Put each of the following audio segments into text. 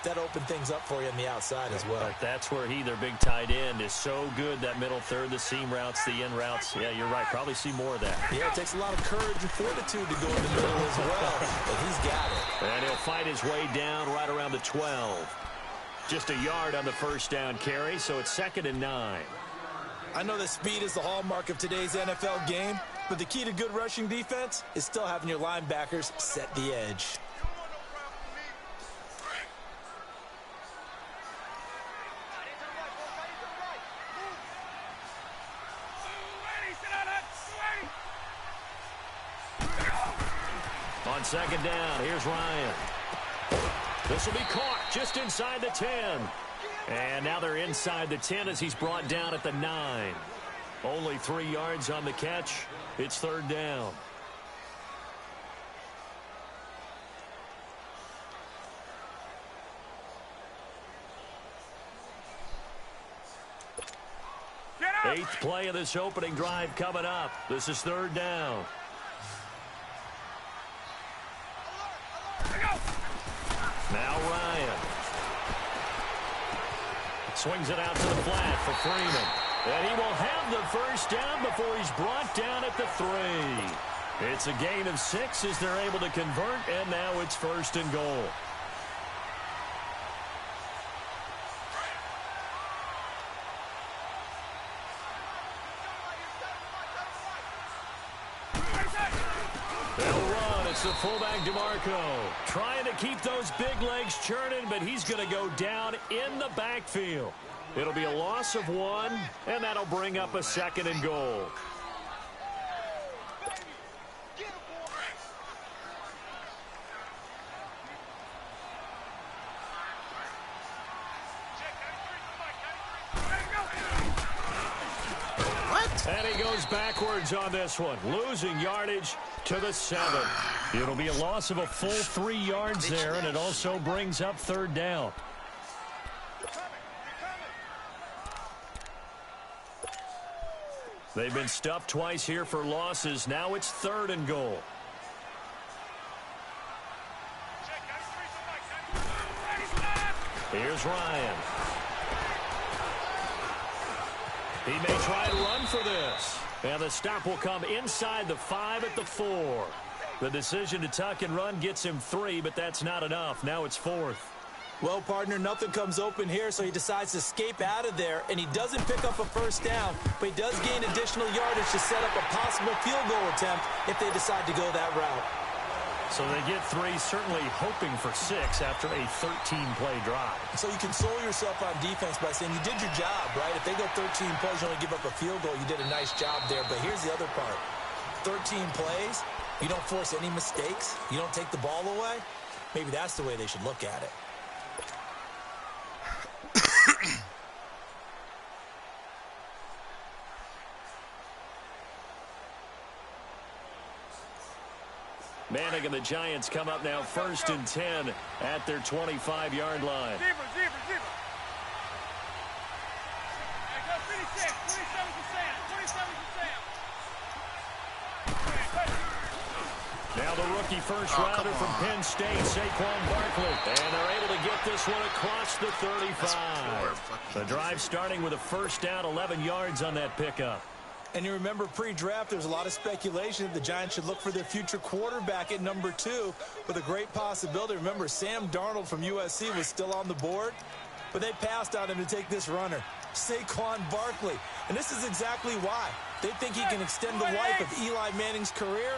that opened things up for you on the outside as well. But that's where their big tight end, is so good, that middle third, the seam routes, the in routes. Yeah, you're right. Probably see more of that. Yeah, it takes a lot of courage and fortitude to go in the middle as well, but he's got it. And he'll fight his way down right around the 12. Just a yard on the first down carry, so it's 2nd and 9. I know that speed is the hallmark of today's NFL game, but the key to good rushing defense is still having your linebackers set the edge. On 2nd down, here's Ryan. This will be caught just inside the 10. And now they're inside the 10 as he's brought down at the 9. Only 3 yards on the catch. It's 3rd down. Eighth play of this opening drive coming up. This is 3rd down. Now Ryan. Swings it out to the flat for Freeman. And he will have the first down before he's brought down at the 3. It's a gain of 6 as they're able to convert, and now it's 1st and goal. The fullback DeMarco trying to keep those big legs churning, but he's going to go down in the backfield. It'll be a loss of 1, and that'll bring up a 2nd and goal. And he goes backwards on this one, losing yardage to the 7. It'll be a loss of a full 3 yards there, and it also brings up 3rd down. They've been stuffed twice here for losses. Now it's 3rd and goal. Here's Ryan. He may try to run for this. And the stop will come inside the 5 at the 4. The decision to tuck and run gets him 3, but that's not enough. Now it's 4th. Well, partner, nothing comes open here, so he decides to escape out of there, and he doesn't pick up a first down, but he does gain additional yardage to set up a possible field goal attempt if they decide to go that route. So they get 3, certainly hoping for 6 after a 13-play drive. So you console yourself on defense by saying you did your job, right? If they go 13 plays, you only give up a field goal, you did a nice job there. But here's the other part. 13 plays, you don't force any mistakes, you don't take the ball away. Maybe that's the way they should look at it. Manning and the Giants come up now 1st and 10 at their 25-yard line. Now the rookie first-rounder from Penn State, Saquon Barkley. And they're able to get this one across the 35. The drive starting with a first down, 11 yards on that pickup. And you remember pre-draft, there's a lot of speculation that the Giants should look for their future quarterback at number 2 with a great possibility. Remember, Sam Darnold from USC was still on the board, but they passed on him to take this runner, Saquon Barkley. And this is exactly why. They think he can extend the life of Eli Manning's career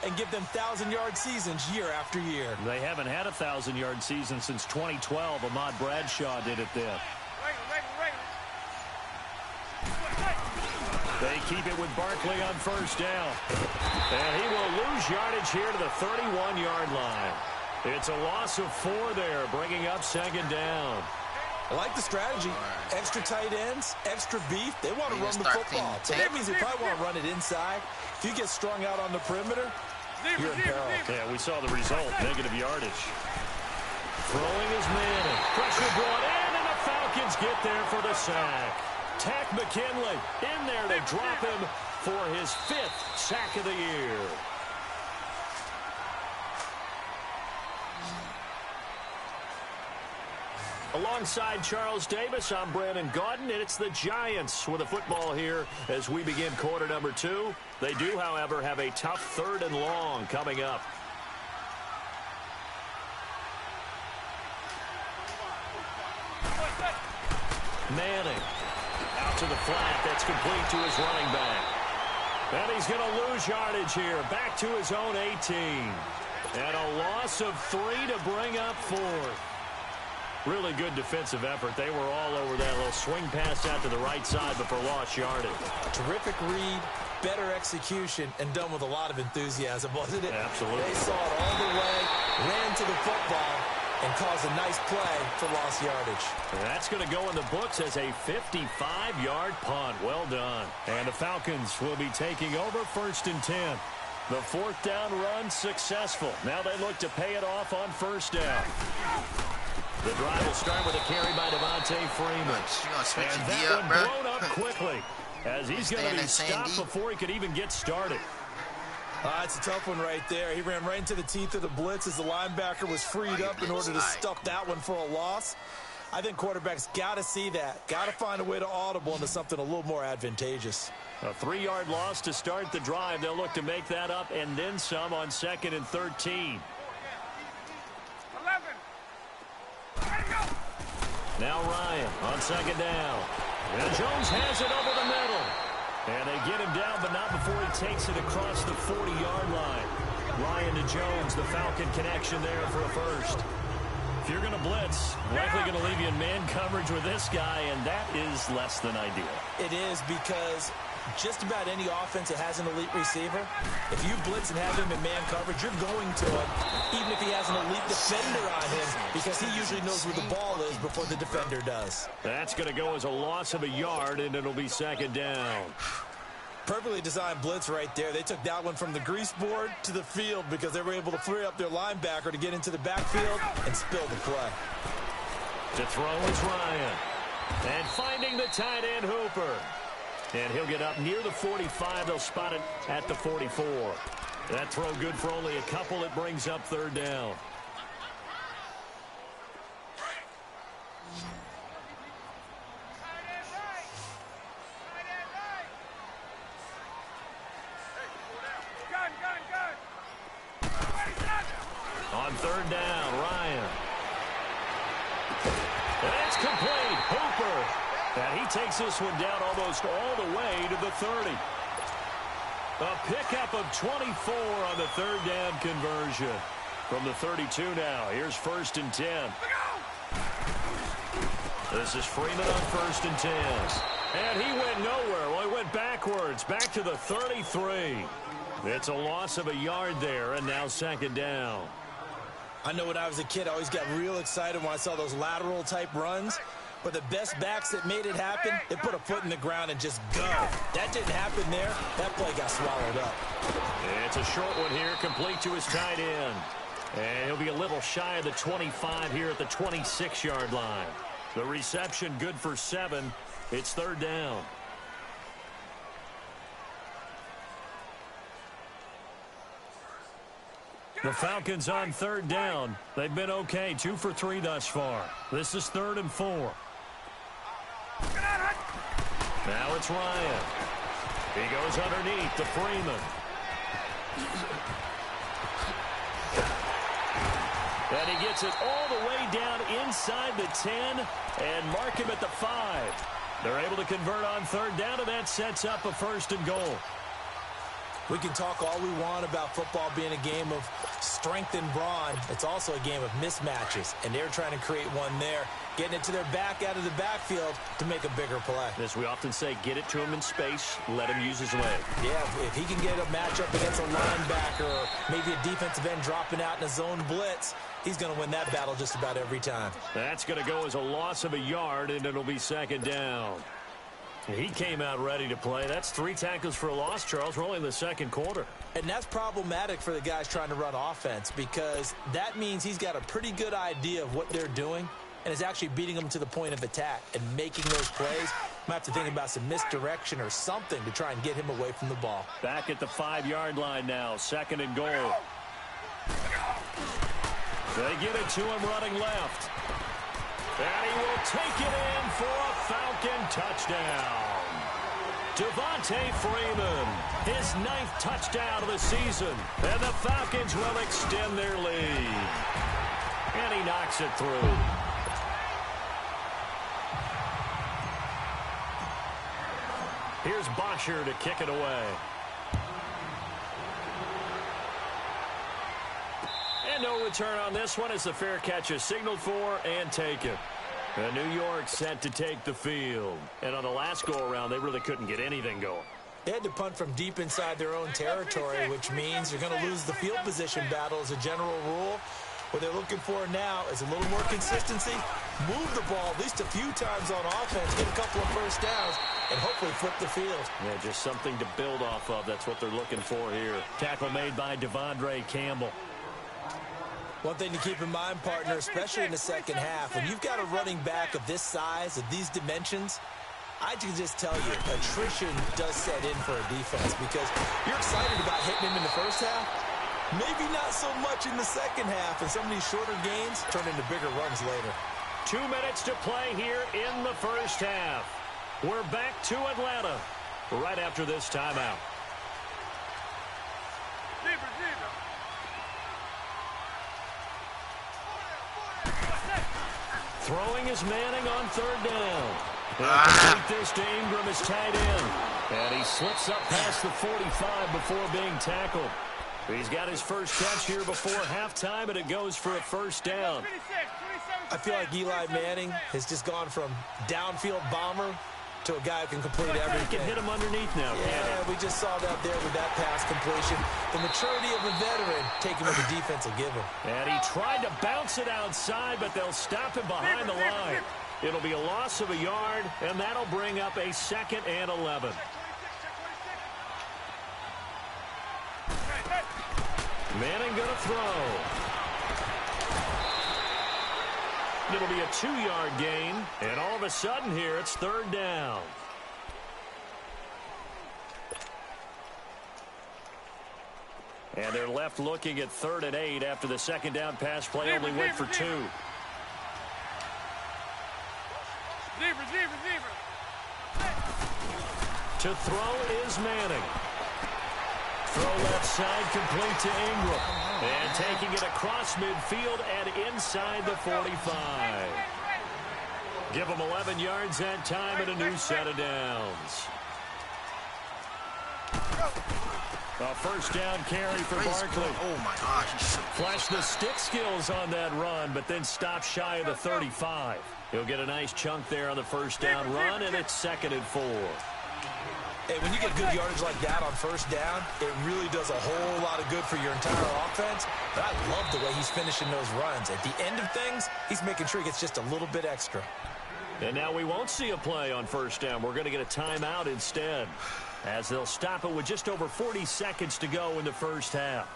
and give them 1,000-yard seasons year after year. They haven't had a 1,000-yard season since 2012. Ahmad Bradshaw did it then. They keep it with Barkley on first down. And he will lose yardage here to the 31-yard line. It's a loss of 4 there, bringing up 2nd down. I like the strategy. Extra tight ends, extra beef. They want to run the football. So that means they probably want to run it inside. If you get strung out on the perimeter, you're in peril. Yeah, we saw the result, negative yardage. Throwing is Manning. Pressure brought in, and the Falcons get there for the sack. Tack McKinley in there to drop him for his 5th sack of the year. Alongside Charles Davis, I'm Brandon Gaudin, and it's the Giants with a football here as we begin quarter number 2. They do, however, have a tough 3rd and long coming up. Manning out to the flat. That's complete to his running back. And he's going to lose yardage here. Back to his own 18. And a loss of 3 to bring up 4th. Really good defensive effort. They were all over that little swing pass out to the right side, but for lost yardage. Terrific read, better execution, and done with a lot of enthusiasm, wasn't it? Absolutely. They saw it all the way, ran to the football, and caused a nice play for lost yardage. And that's going to go in the books as a 55-yard punt. Well done. And the Falcons will be taking over 1st and 10. The 4th down run successful. Now they look to pay it off on 1st down. The drive will start with a carry by Devontae Freeman. And that one blown up quickly as he's going to be stopped before he could even get started. It's a tough one right there. He ran right into the teeth of the blitz as the linebacker was freed up in order to stuff that one for a loss. I think quarterbacks got to see that. Got to find a way to audible into something a little more advantageous. A 3-yard loss to start the drive. They'll look to make that up and then some on 2nd and 13. Now Ryan on 2nd down. And Jones has it over the middle. And they get him down, but not before he takes it across the 40-yard line. Ryan to Jones, the Falcon connection there for a first. If you're going to blitz, likely going to leave you in man coverage with this guy, and that is less than ideal. It is, because just about any offense that has an elite receiver, if you blitz and have him in man coverage, you're going to him, even if he has an elite defender on him, because he usually knows where the ball is before the defender does. That's going to go as a loss of a yard, and it'll be 2nd down. Perfectly designed blitz right there. They took that one from the grease board to the field because they were able to free up their linebacker to get into the backfield and spill the play. To throw is Ryan. And finding the tight end, Hooper. And he'll get up near the 45. They'll spot it at the 44. That throw good for only a couple. It brings up 3rd down. On 3rd down, Ryan. And it's complete. Hooper. And he takes this one down almost all the way to the 30. A pickup of 24 on the 3rd down conversion. From the 32 now. Here's 1st and 10. This is Freeman on 1st and 10. And he went nowhere. Well, he went backwards. Back to the 33. It's a loss of a yard there, and now 2nd down. I know when I was a kid, I always got real excited when I saw those lateral-type runs. But the best backs that made it happen, they put a foot in the ground and just go. That didn't happen there. That play got swallowed up. It's a short one here, complete to his tight end. And he'll be a little shy of the 25 here at the 26-yard line. The reception good for 7. It's 3rd down. The Falcons on 3rd down. They've been okay, 2 for 3 thus far. This is 3rd and 4. Now it's Ryan. He goes underneath to Freeman. And he gets it all the way down inside the 10 and mark him at the 5. They're able to convert on 3rd down, and that sets up a 1st and goal. We can talk all we want about football being a game of strength and brawn. It's also a game of mismatches, and they're trying to create one there, getting it to their back out of the backfield to make a bigger play. As we often say, get it to him in space, let him use his leg. Yeah, if he can get a matchup against a linebacker or maybe a defensive end dropping out in a zone blitz, he's going to win that battle just about every time. That's going to go as a loss of a yard, and it'll be 2nd down. He came out ready to play. That's 3 tackles for a loss, Charles. We're only in the 2nd quarter. And that's problematic for the guys trying to run offense because that means he's got a pretty good idea of what they're doing and is actually beating them to the point of attack and making those plays. Might have to think about some misdirection or something to try and get him away from the ball. Back at the 5-yard line now, 2nd and goal. They get it to him running left. And he will take it in for a Falcon touchdown. Devontae Freeman, his 9th touchdown of the season. And the Falcons will extend their lead. And he knocks it through. Here's Bosher to kick it away. And no return on this one as the fair catch is signaled for and taken. And New York set to take the field. And on the last go-around, they really couldn't get anything going. They had to punt from deep inside their own territory, which means you're going to lose the field position battle as a general rule. What they're looking for now is a little more consistency, move the ball at least a few times on offense, get a couple of first downs, and hopefully flip the field. Yeah, just something to build off of. That's what they're looking for here. Tackle made by Devondre Campbell. One thing to keep in mind, partner, especially in the second half, when you've got a running back of this size, of these dimensions, I can just tell you, attrition does set in for a defense because you're excited about hitting him in the first half. Maybe not so much in the second half, and some of these shorter gains turn into bigger runs later. 2 minutes to play here in the first half. We're back to Atlanta right after this timeout. Throwing is Manning on 3rd down. He'll complete this to Ingram, his tight end. And he slips up past the 45 before being tackled. He's got his first catch here before halftime, and it goes for a first down. I feel like Eli Manning has just gone from downfield bomber to a guy who can complete everything. He can hit him underneath now. Yeah, we just saw that there with that pass completion. The maturity of a veteran taking what the defense will give him. And he tried to bounce it outside, but they'll stop him behind the line. It'll be a loss of a yard, and that'll bring up a 2nd and 11. Manning going to throw. It'll be a 2-yard gain, and all of a sudden here it's 3rd down. And they're left looking at 3rd and 8 after the 2nd down pass play only went for 2. To throw is Manning. Throw left side, complete to Ingram. And taking it across midfield and inside the 45. Give them 11 yards that time and a new set of downs. A first down carry for Barkley. Oh, my gosh. Flashed the stick skills on that run, but then stopped shy of the 35. He'll get a nice chunk there on the first down run, and it's 2nd and 4. Hey, when you get good yardage like that on first down, it really does a whole lot of good for your entire offense. But I love the way he's finishing those runs. At the end of things, he's making sure he gets just a little bit extra. And now we won't see a play on first down. We're going to get a timeout instead, as they'll stop it with just over 40 seconds to go in the first half.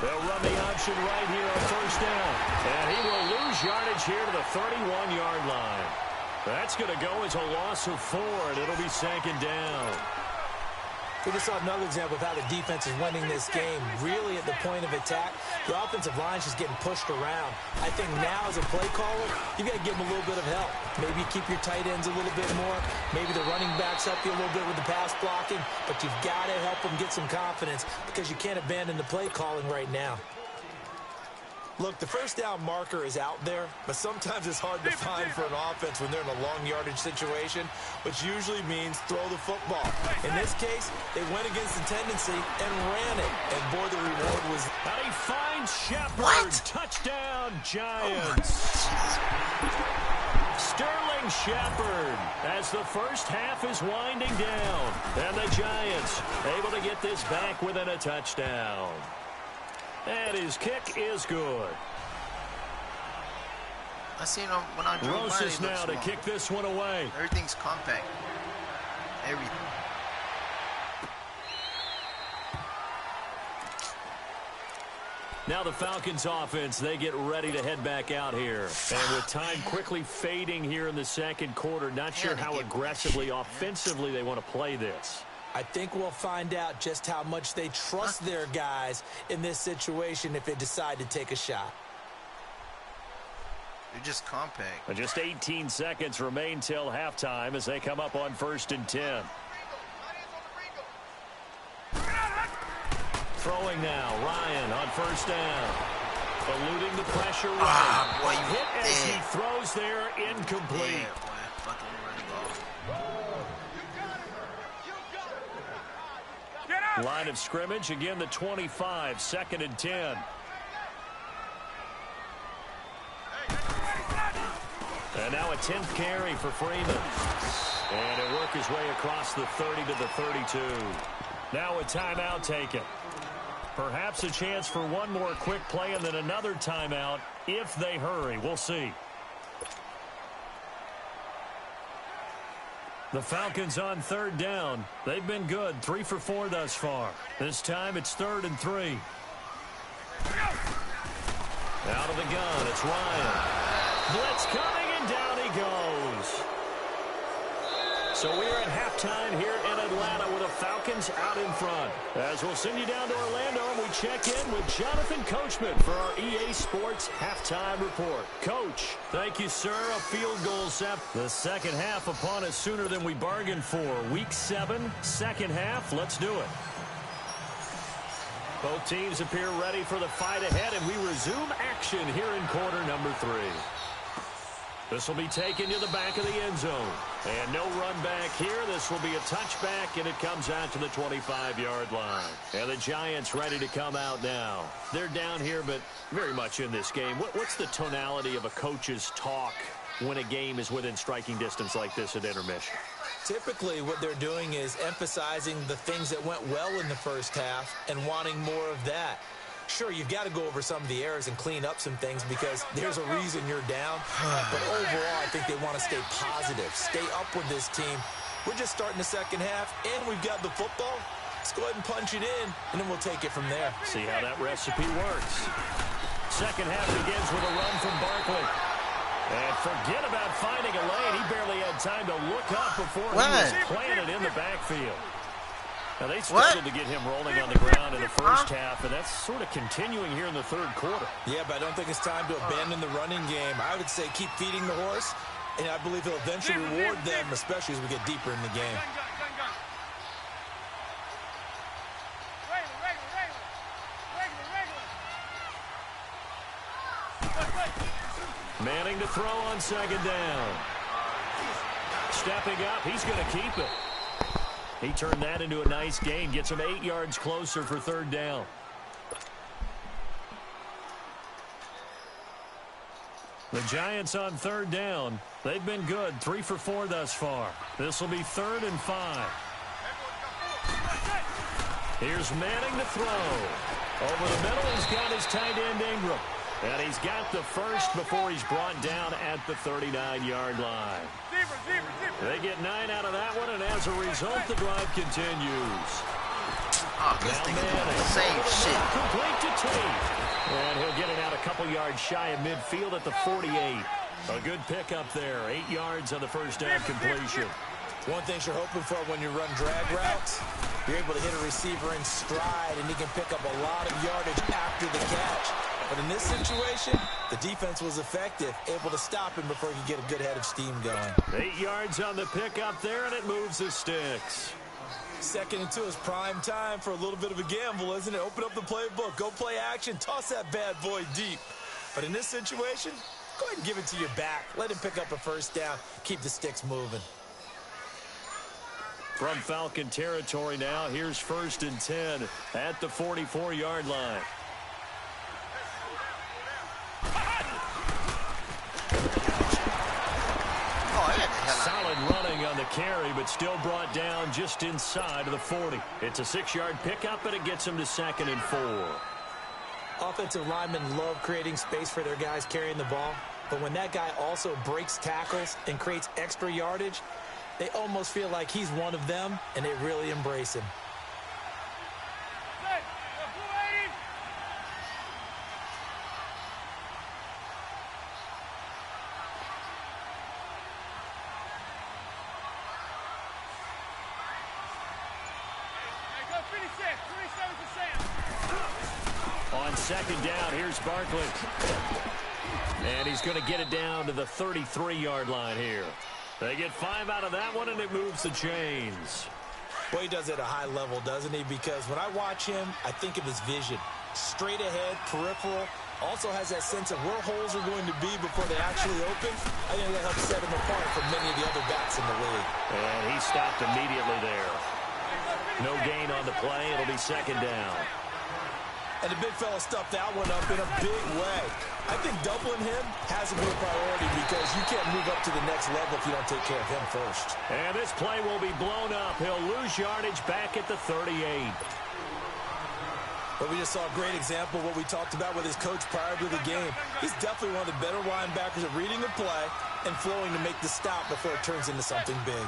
They'll run the option right here on first down. And he will lose yardage here to the 31-yard line. That's going to go as a loss of 4, and it'll be 2nd down. We just saw another example of how the defense is winning this game. Really at the point of attack, the offensive line's just getting pushed around. I think now as a play caller, you got to give them a little bit of help. Maybe keep your tight ends a little bit more. Maybe the running backs help you a little bit with the pass blocking. But you've got to help them get some confidence because you can't abandon the play calling right now. Look, the first down marker is out there, but sometimes it's hard to find for an offense when they're in a long yardage situation, which usually means throw the football. In this case, they went against the tendency and ran it. And boy, the reward was... And he finds Shepard. Touchdown, Giants. Sterling Shepard as the first half is winding down. And the Giants able to get this back within a touchdown. And his kick is good. I seen him when I drove by. Rosas now to kick this one away. Everything's compact. Everything. Now the Falcons offense, they get ready to head back out here. And with time quickly fading here in the second quarter, not sure how aggressively, offensively they want to play this. I think we'll find out just how much they trust their guys in this situation if they decide to take a shot. They're just compact. And just 18 seconds remain till halftime as they come up on 1st and 10. Throwing now, Ryan on 1st down. Eluding the pressure. Boy, you hit as he throws there, incomplete. Yeah, boy, fucking running ball. Line of scrimmage, again the 25, 2nd and 10. And now a 10th carry for Freeman. And he'll work his way across the 30 to the 32. Now a timeout taken. Perhaps a chance for one more quick play and then another timeout if they hurry. We'll see. The Falcons on 3rd down. They've been good, 3 for 4 thus far. This time it's 3rd and 3. Out of the gun, it's Ryan. Blitz coming, and down he goes. So we're at halftime here in Atlanta with the Falcons out in front. As we'll send you down to Orlando, and we check in with Jonathan Coachman for our EA Sports Halftime Report. Coach, thank you, sir. A field goal set. The second half upon us sooner than we bargained for. Week 7, second half. Let's do it. Both teams appear ready for the fight ahead, and we resume action here in quarter number 3. This will be taken to the back of the end zone. And no run back here. This will be a touchback, and it comes out to the 25-yard line. And the Giants ready to come out now. They're down here, but very much in this game. What's the tonality of a coach's talk when a game is within striking distance like this at intermission? Typically, what they're doing is emphasizing the things that went well in the first half and wanting more of that. Sure, you've got to go over some of the errors and clean up some things because there's a reason you're down. But overall, I think they want to stay positive, stay up with this team. We're just starting the second half, and we've got the football. Let's go ahead and punch it in, and then we'll take it from there. See how that recipe works. Second half begins with a run from Barkley. And forget about finding a lane. He barely had time to look up before he was planted in the backfield. Now, they struggled to get him rolling on the ground in the first half, and that's sort of continuing here in the third quarter. Yeah, but I don't think it's time to abandon the running game. I would say keep feeding the horse, and I believe he'll eventually reward them, especially as we get deeper in the game. Manning to throw on second down. Stepping up, he's going to keep it. He turned that into a nice gain, gets him 8 yards closer for 3rd down. The Giants on 3rd down. They've been good, 3 for 4 thus far. This will be 3rd and 5. Here's Manning to throw. Over the middle, he's got his tight end Ingram. And he's got the first before he's brought down at the 39-yard line. They get 9 out of that one, and as a result, the drive continues. Oh, this thing is doing the same shit. Complete to Tate. And he'll get it out a couple yards shy of midfield at the 48. A good pickup there. 8 yards on the first down completion. One thing you're hoping for when you run drag routes, you're able to hit a receiver in stride, and he can pick up a lot of yardage after the catch. But in this situation, the defense was effective, able to stop him before he could get a good head of steam going. 8 yards on the pickup there, and it moves the sticks. 2nd and 2 is prime time for a little bit of a gamble, isn't it? Open up the playbook, go play action, toss that bad boy deep. But in this situation, go ahead and give it to your back. Let him pick up a first down, keep the sticks moving. From Falcon territory now, here's 1st and 10 at the 44-yard line. Solid running on the carry, but still brought down just inside of the 40. It's a 6-yard pickup, and it gets him to 2nd and 4. Offensive linemen love creating space for their guys carrying the ball. But when that guy also breaks tackles and creates extra yardage, they almost feel like he's one of them, and they really embrace him. On second down, here's Barkley. And he's going to get it down to the 33-yard line here. They get 5 out of that one, and it moves the chains. Well, he does it at a high level, doesn't he? Because when I watch him, I think of his vision. Straight ahead, peripheral. Also has that sense of where holes are going to be before they actually open. I think that helps set him apart from many of the other backs in the league. And he stopped immediately there. No gain on the play. It'll be second down. And the big fella stuffed that one up in a big way. I think doubling him has to be a priority because you can't move up to the next level if you don't take care of him first. And this play will be blown up. He'll lose yardage back at the 38. But we just saw a great example of what we talked about with his coach prior to the game. He's definitely one of the better linebackers at reading the play and flowing to make the stop before it turns into something big.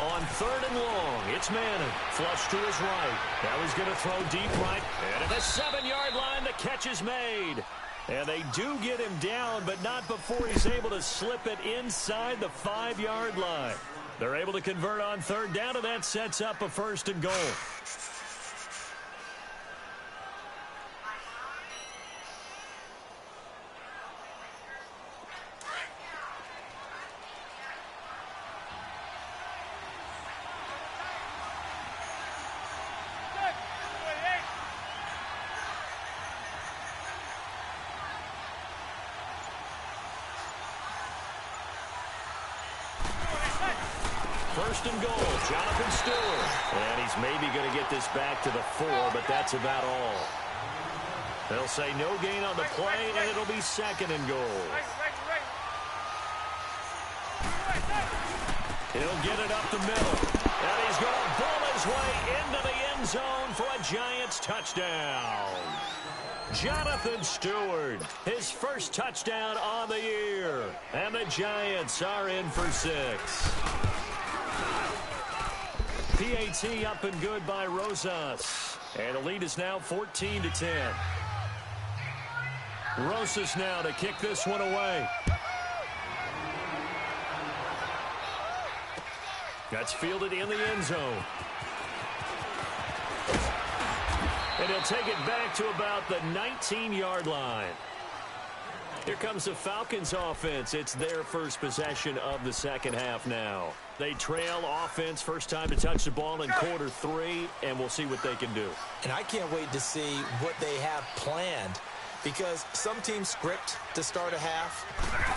On third and long, it's Manning. Flush to his right. Now he's going to throw deep right. And at the 7-yard line, the catch is made. And they do get him down, but not before he's able to slip it inside the 5-yard line. They're able to convert on third down, and that sets up a first and goal. First and goal, Jonathan Stewart. And he's maybe going to get this back to the 4, but that's about all. They'll say no gain on the play, and it'll be second and goal. He'll get it up the middle. And he's going to bull his way into the end zone for a Giants touchdown. Jonathan Stewart, his first touchdown on the year. And the Giants are in for 6. PAT up and good by Rosas. And the lead is now 14-10. Rosas now to kick this one away. That's fielded in the end zone. And he'll take it back to about the 19-yard line. Here comes the Falcons offense. It's their first possession of the second half now. They trail offense, first time to touch the ball in quarter 3, and we'll see what they can do. And I can't wait to see what they have planned because some teams script to start a half.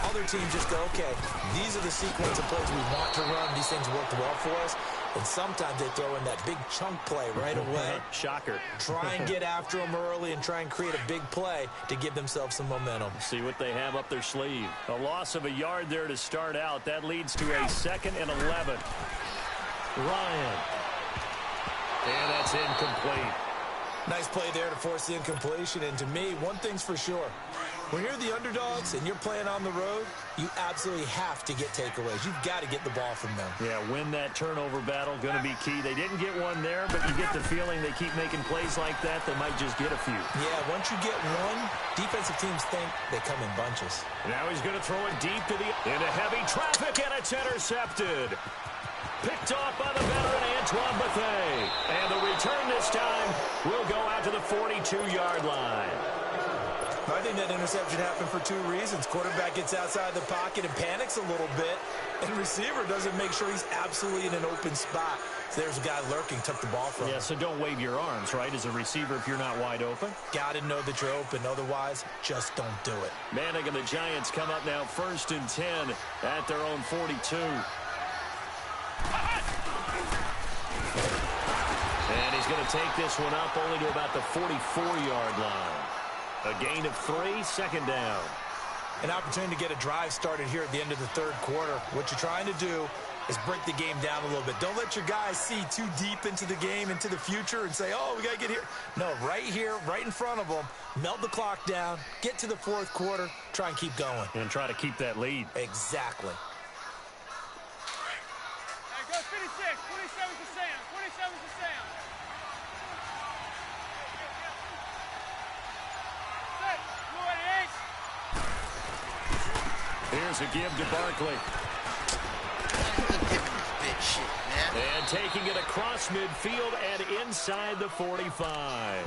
Other teams just go, okay, these are the sequence of plays we want to run. These things worked well for us. And sometimes they throw in that big chunk play right away. Shocker. Try and get after them early and try and create a big play to give themselves some momentum. See what they have up their sleeve. A loss of a yard there to start out. That leads to a 2nd and 11. Ryan. And that's incomplete. Nice play there to force the incompletion. And to me, one thing's for sure. When you're the underdogs and you're playing on the road, you absolutely have to get takeaways. You've got to get the ball from them. Yeah, win that turnover battle, going to be key. They didn't get one there, but you get the feeling they keep making plays like that, they might just get a few. Yeah, once you get one, defensive teams think they come in bunches. Now he's going to throw it deep to the into heavy traffic, and it's intercepted. Picked off by the veteran Antoine Bethea. And the return this time will go out to the 42-yard line. I think that interception happened for 2 reasons. Quarterback gets outside the pocket and panics a little bit, and receiver doesn't make sure he's absolutely in an open spot. So there's a guy lurking, took the ball from him. Yeah, so don't wave your arms, right, as a receiver if you're not wide open. Got to know that you're open. Otherwise, just don't do it. Manning and the Giants come up now 1st and 10 at their own 42. And he's going to take this one up only to about the 44-yard line. A gain of 3, 2nd down. An opportunity to get a drive started here at the end of the 3rd quarter. What you're trying to do, is break the game down a little bit. Don't let your guys see too deep into the game, into the future, and say, oh, we got to get here. No, right here, right in front of them, melt the clock down, get to the fourth quarter, try and keep going. And try to keep that lead. Exactly. Go 56, 27 to Sam, 27 to Sam. Here's a give to Barkley. Shit, man. And taking it across midfield and inside the 45.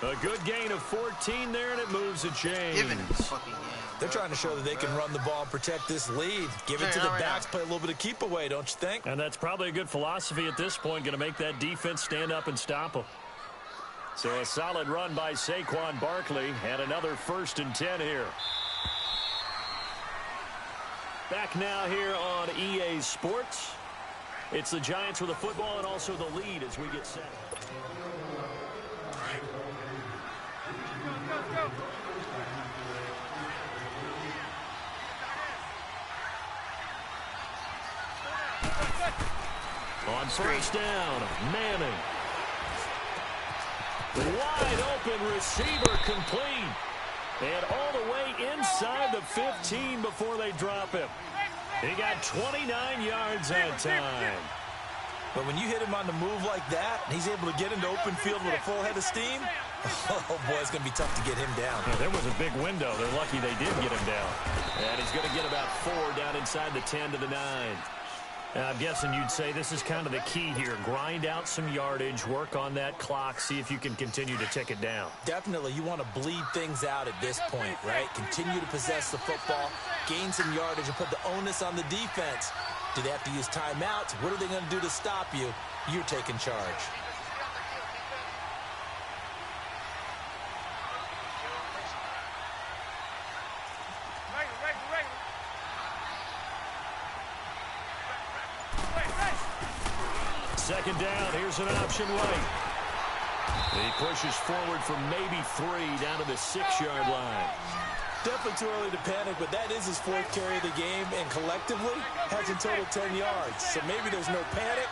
A good gain of 14 there, and it moves a chain. Giving the fucking game. They're trying to show that they can run the ball and protect this lead. Give it to the backs, play a little bit of keep away, don't you think? And that's probably a good philosophy at this point, going to make that defense stand up and stop them. So a solid run by Saquon Barkley, and another 1st and 10 here. Back now here on EA Sports. It's the Giants with the football and also the lead as we get set. Go. On first down, Manning. Wide open receiver complete. And all the way inside the 15 before they drop him. He got 29 yards that time. But when you hit him on the move like that, and he's able to get into open field with a full head of steam, oh, boy, it's going to be tough to get him down. Yeah, there was a big window. They're lucky they did get him down. And he's going to get about 4 down inside the 10 to the 9. I'm guessing you'd say this is kind of the key here. Grind out some yardage, work on that clock, see if you can continue to tick it down. Definitely, you want to bleed things out at this point, right? Continue to possess the football, gain some yardage, and put the onus on the defense. Do they have to use timeouts? What are they going to do to stop you? You're taking charge. Second down, here's an option right. He pushes forward for maybe 3 down to the 6-yard line. Definitely too early to panic, but that is his 4th carry of the game, and collectively has in total 10 yards. So maybe there's no panic,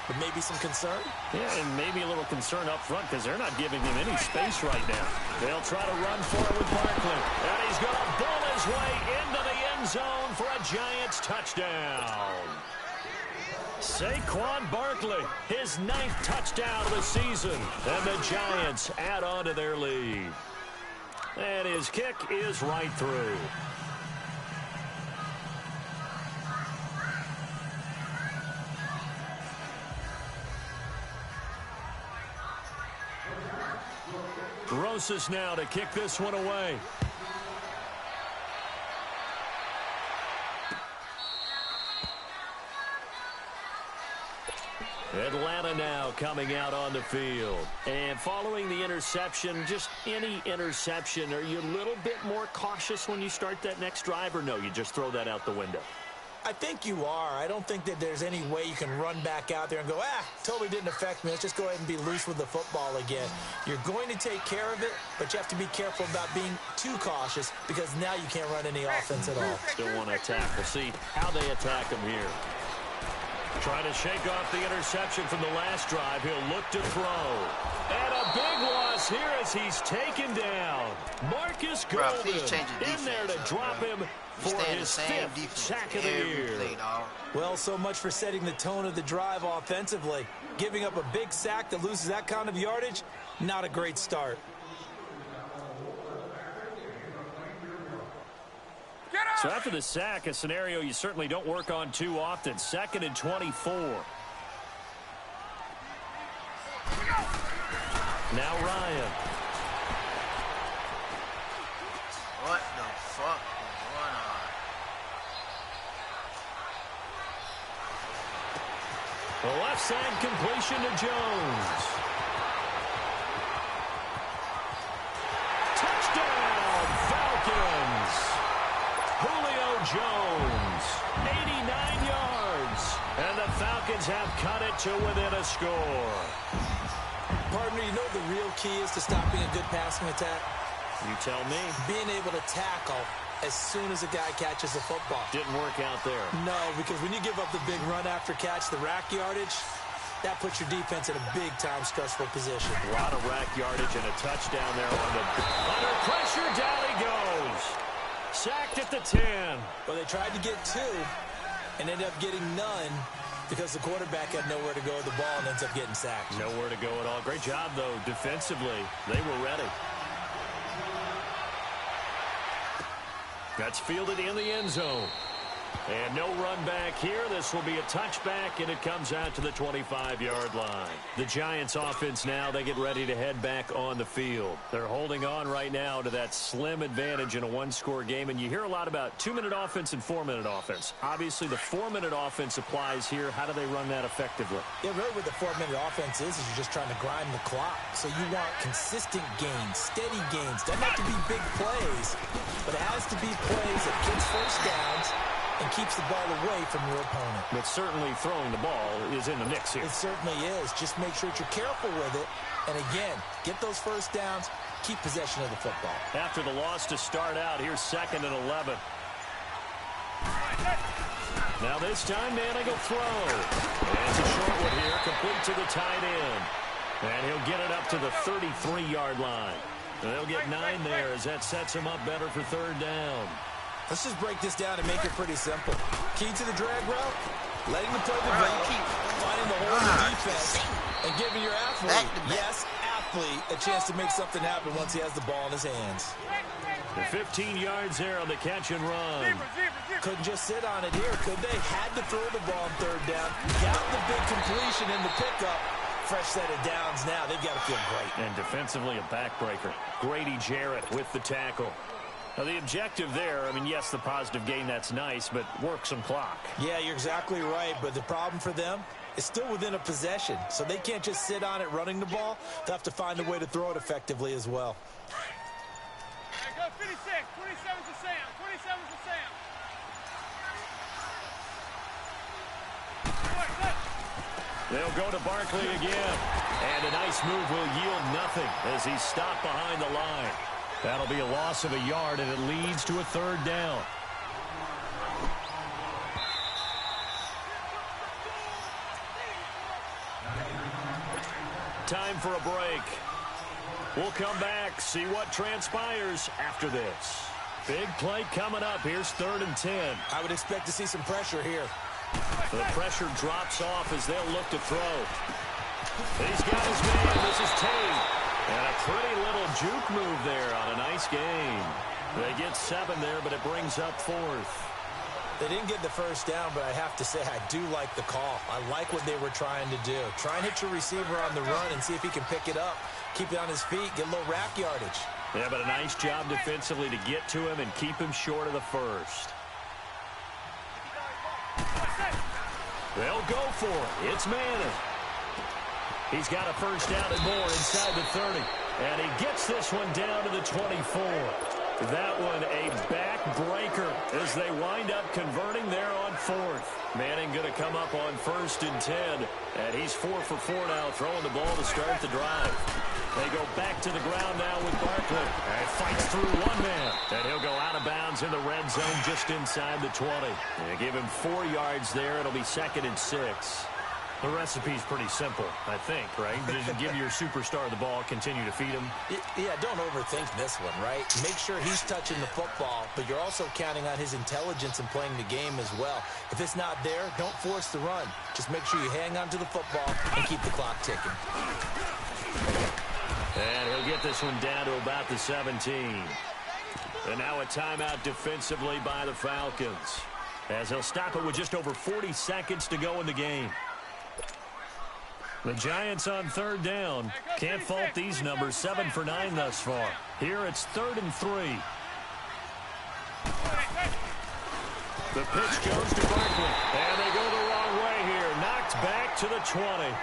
but maybe some concern. Yeah, and maybe a little concern up front because they're not giving him any space right now. They'll try to run forward with Barkley. And he's going to bull his way into the end zone for a Giants touchdown. Saquon Barkley, his 9th touchdown of the season. And the Giants add on to their lead. And his kick is right through. Rosas now to kick this one away. Atlanta now coming out on the field. And following the interception, just any interception, are you a little bit more cautious when you start that next drive, or no, you just throw that out the window? I think you are. I don't think that there's any way you can run back out there and go, totally didn't affect me. Let's just go ahead and be loose with the football again. You're going to take care of it, but you have to be careful about being too cautious because now you can't run any offense at all. Still want to attack. We'll see how they attack him here. Trying to shake off the interception from the last drive. He'll look to throw. And a big loss here as he's taken down. Marcus Golden in there to drop him for his 5th sack of the year. Well, so much for setting the tone of the drive offensively. Giving up a big sack that loses that kind of yardage, not a great start. So after the sack, a scenario you certainly don't work on too often. 2nd and 24. Now Ryan. What the fuck is going on? The left side completion to Jones. Touchdown, Falcons. Julio Jones, 89 yards. And the Falcons have cut it to within a score. Partner, you know what the real key is to stopping a good passing attack? You tell me. Being able to tackle as soon as a guy catches a football. Didn't work out there. No, because when you give up the big run after catch, the rack yardage, that puts your defense in a big-time stressful position. A lot of rack yardage and a touchdown there on the... Under pressure, down he goes. Sacked at the 10. Well, they tried to get 2 and ended up getting none because the quarterback had nowhere to go with the ball and ends up getting sacked. Nowhere to go at all. Great job, though, defensively. They were ready. That's fielded in the end zone. And no run back here. This will be a touchback, and it comes out to the 25-yard line. The Giants offense now, they get ready to head back on the field. They're holding on right now to that slim advantage in a one-score game, and you hear a lot about 2-minute offense and 4-minute offense. Obviously, the 4-minute offense applies here. How do they run that effectively? Yeah, really what the 4-minute offense is you're just trying to grind the clock. So you want consistent gains, steady gains. Doesn't have to be big plays, but it has to be plays that gets first downs and keeps the ball away from your opponent. But certainly throwing the ball is in the mix here. It certainly is. Just make sure that you're careful with it. And again, get those first downs, keep possession of the football. After the loss to start out, here's 2nd and 11. Now this time, Manning will throw. And it's a short one here, complete to the tight end. And he'll get it up to the 33-yard line. And they'll get 9 there as that sets him up better for 3rd down. Let's just break this down and make it pretty simple. Key to the drag route, letting the play develop, finding the hole in the defense, and giving your athlete, yes, athlete, a chance to make something happen once he has the ball in his hands. The 15 yards there on the catch and run. Couldn't just sit on it here, could they? Had to throw the ball on 3rd down. Got the big completion in the pickup. Fresh set of downs now. They've got to feel great. And defensively, a backbreaker. Grady Jarrett with the tackle. Now, the objective there, I mean, yes, the positive gain, that's nice, but work some clock. Yeah, you're exactly right, but the problem for them is still within a possession, so they can't just sit on it running the ball. They'll have to find a way to throw it effectively as well. Go 56, 27 to Sam, 27 to Sam. They'll go to Barkley again, and a nice move will yield nothing as he's stopped behind the line. That'll be a loss of a yard, and it leads to a 3rd down. Time for a break. We'll come back, see what transpires after this. Big play coming up. Here's 3rd and 10. I would expect to see some pressure here. The pressure drops off as they'll look to throw. He's got his man. This is Tate. And a pretty little juke move there on a nice game. They get 7 there, but it brings up 4th. They didn't get the first down, but I have to say I do like the call. I like what they were trying to do. Try and hit your receiver on the run and see if he can pick it up. Keep it on his feet, get a little rack yardage. Yeah, but a nice job defensively to get to him and keep him short of the first. They'll go for it. It's Manning. He's got a first down and more inside the 30. And he gets this one down to the 24. That one a backbreaker as they wind up converting there on 4th. Manning going to come up on 1st and 10. And he's 4 for 4 now, throwing the ball to start the drive. They go back to the ground now with Barkley. And fights through one man. And he'll go out of bounds in the red zone just inside the 20. They give him 4 yards there. It'll be 2nd and 6. The recipe's pretty simple, I think, right? Just give your superstar the ball, continue to feed him. Yeah, don't overthink this one, right? Make sure he's touching the football, but you're also counting on his intelligence in playing the game as well. If it's not there, don't force the run. Just make sure you hang on to the football and keep the clock ticking. And he'll get this one down to about the 17. And now a timeout defensively by the Falcons, as they'll stop it with just over 40 seconds to go in the game. The Giants on 3rd down. Can't fault these numbers. 7 for 9 thus far. Here it's 3rd and 3. The pitch goes to Barkley. And they go the wrong way here. Knocked back to the 20.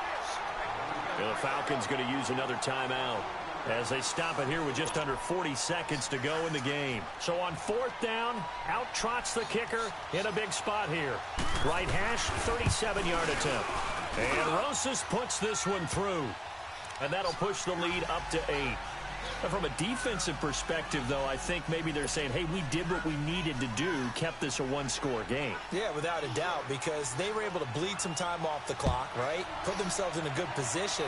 And the Falcons going to use another timeout as they stop it here with just under 40 seconds to go in the game. So on 4th down, out trots the kicker in a big spot here. Right hash, 37-yard attempt. And Rosas puts this one through. And that'll push the lead up to 8. From a defensive perspective, though, I think maybe they're saying, hey, we did what we needed to do, kept this a one-score game. Yeah, without a doubt, because they were able to bleed some time off the clock, right? Put themselves in a good position,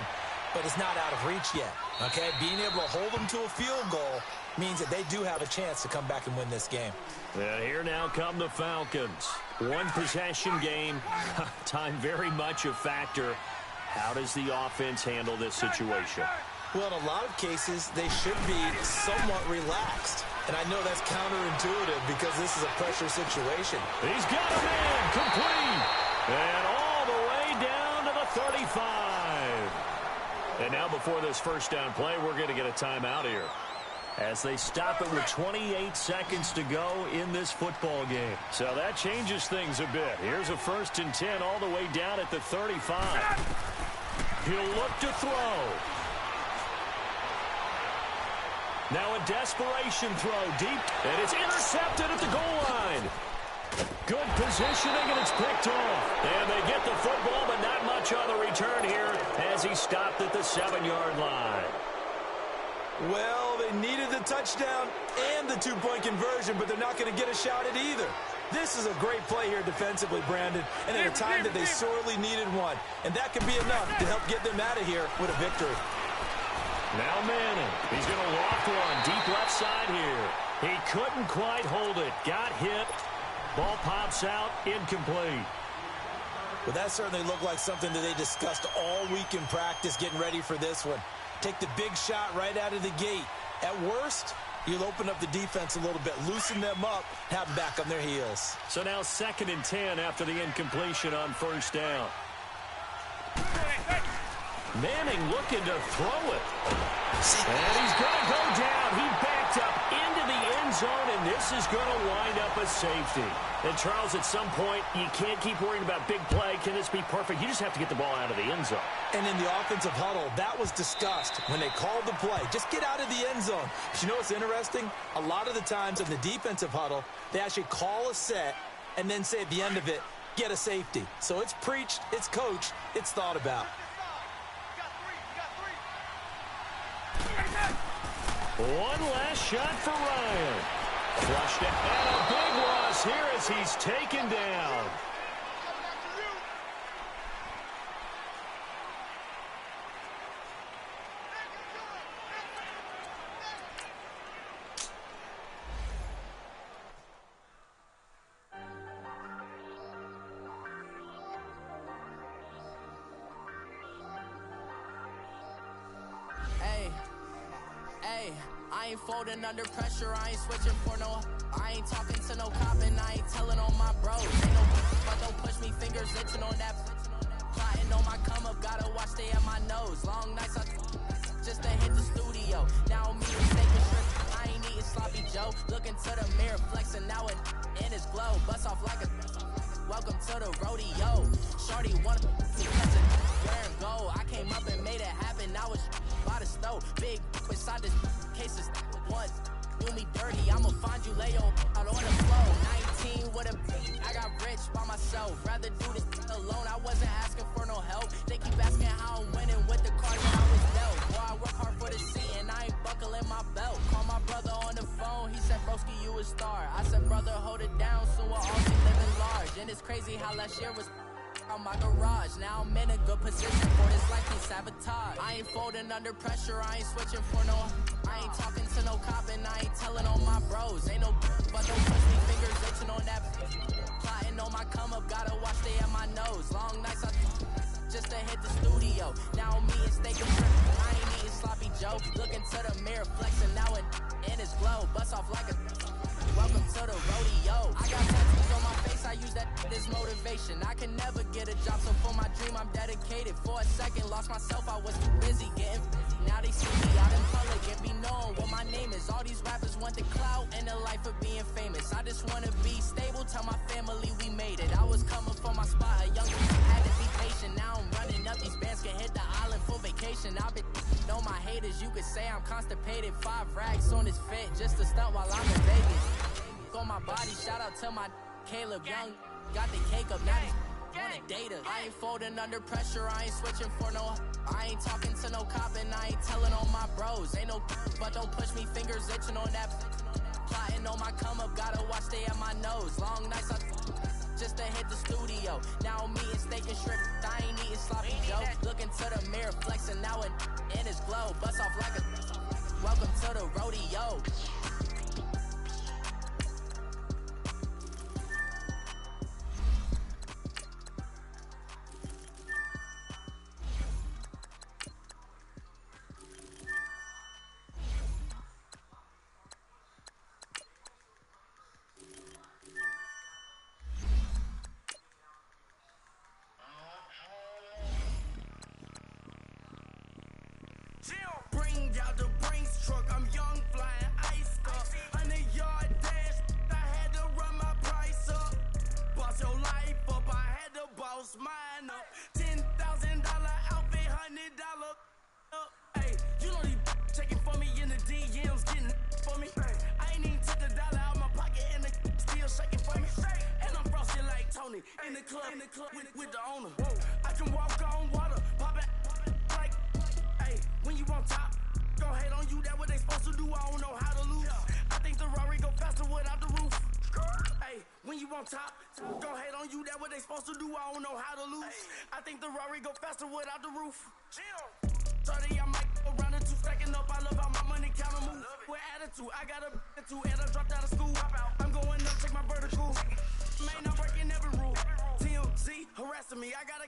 but it's not out of reach yet, okay? Being able to hold them to a field goal means that they do have a chance to come back and win this game. And here now come the Falcons. One-possession game, time very much a factor. How does the offense handle this situation? Well, in a lot of cases, they should be somewhat relaxed. And I know that's counterintuitive because this is a pressure situation. He's got a man complete. And all the way down to the 35. And now before this first down play, we're going to get a timeout here, as they stop it with 28 seconds to go in this football game. So that changes things a bit. Here's a 1st and 10 all the way down at the 35. He'll look to throw. Now a desperation throw deep, and it's intercepted at the goal line. Good positioning, and it's picked off. And they get the football, but not much on the return here as he stopped at the 7-yard line. Well, they needed the touchdown and the two-point conversion, but they're not going to get a shot at either. This is a great play here defensively, Brandon, and at a time that they sorely needed one. And that could be enough to help get them out of here with a victory. Now Manning. He's going to loft one deep left side here. He couldn't quite hold it. Got hit. Ball pops out. Incomplete. Well, that certainly looked like something that they discussed all week in practice getting ready for this one. Take the big shot right out of the gate. At worst, you'll open up the defense a little bit, loosen them up, have them back on their heels. So now 2nd and 10 after the incompletion on 1st down. Manning looking to throw it. And he's going to go down. He backed up into the end zone, and this is going to wind up a safety. And, Charles, at some point, you can't keep worrying about big play. Can this be perfect? You just have to get the ball out of the end zone. And in the offensive huddle, that was discussed when they called the play. Just get out of the end zone. But you know what's interesting? A lot of the times in the defensive huddle, they actually call a set and then say at the end of it, get a safety. So it's preached, it's coached, it's thought about. One last shot for Ryan. Flushed it, and a big loss here as he's taken down. I ain't folding under pressure, I ain't switching for no. I ain't talking to no cop and I ain't telling on my bros. Ain't no but don't push me, fingers itching on that. Plotting on my come up, gotta watch stay at my nose. Long nights I just to hit the studio. Now me and steak and shrimp, I ain't eating sloppy Joe. Looking to the mirror, flexing now it in his glow. Bust off like a welcome to the rodeo. Shorty wanna me cause it wearing gold. I came up and made it happen, now it's by the stove. Big beside this cases one. Do me dirty, I'ma find you lay out on the floor. 19 with a I got rich by myself. Rather do this alone, I wasn't asking for no help. They keep asking how I'm winning with the cards that I was dealt. Boy, I work hard for the seat and I ain't buckling my belt. Call my brother on the phone, he said, broski, you a star. I said, brother, hold it down, so we'll all be living large. And it's crazy how last year was on my garage. Now I'm in a good position for this life and sabotage. I ain't folding under pressure, I ain't switching for no. I ain't talking to no cop and I ain't telling on my bros. Ain't no but don't push me, fingers itching on that. Plotting on my come up, gotta watch stay at my nose. Long nights I just to hit the studio. Now I'm eating steak and shrimp, I ain't eating sloppy Joe. Looking to the mirror, flexing now in his glow. Bust off like a welcome to the rodeo. I got tattoos on my face, I use that as motivation. I can never get a job, so for my dream I'm dedicated. For a second, lost myself, I was too busy getting. Now they see me out in public and be known what my name is. All these rappers want the clout and the life of being famous. I just wanna be stable, tell my family we made it. I was coming for my spot, a young had to be patient. Now I'm running up, these bands can hit the island for vacation. I've been know my haters, you could say I'm constipated. 5 racks on his fit, just to stunt while I'm in Vegas. On my body, shout out to my Caleb Young. Got the cake up, now wanna date her. I ain't folding under pressure, I ain't switching for no. I ain't talking to no cop and I ain't telling on my bros. Ain't no, but don't push me, fingers itching on that. Plotting on my come up, gotta watch stay at my nose. Long nights I just to hit the studio. Now I'm eating steak and shrimp, I ain't eating sloppy Joe. Looking to the mirror, flexing now and in his glow. Bust off like a welcome to the rodeo. Bring out the Brinks truck, I'm young, flying ice up. 100-yard dash, I had to run my price up. Boss your life up, I had to boss mine up. $10,000 outfit, $100 up. Hey, you know these checking for me in the DMs, getting for me. I ain't even took a dollar out my pocket and the still shaking for me. And I'm frosted like Tony in the club with the owner. I can walk on water, pop it like. Hey, when you on top, gon' hate on you, that what they supposed to do, I don't know how to lose. I think the Rari go faster without the roof. Hey, when you on top, gon' hate on you, that what they supposed to do, I don't know how to lose. I think the Rari go faster without the roof. 30, I might go round the two, stacking up, I love how my money counter move. With attitude, I got a attitude, and I dropped out of school. I'm going up, check my vertical. Man, I'm breaking every rule. TMZ harassing me, I gotta